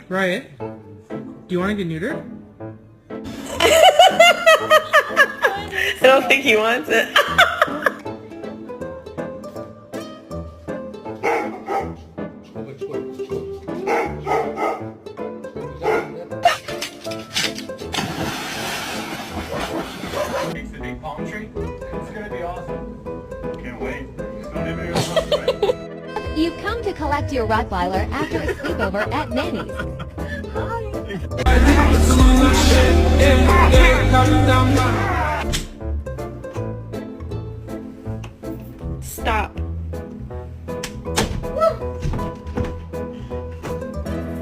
Riot, do you want to get neutered? I don't think he wants it. Makes a big palm tree. It's gonna be awesome. Can't wait. You've come to collect your Rottweiler after a sleepover at Manny's. Hi.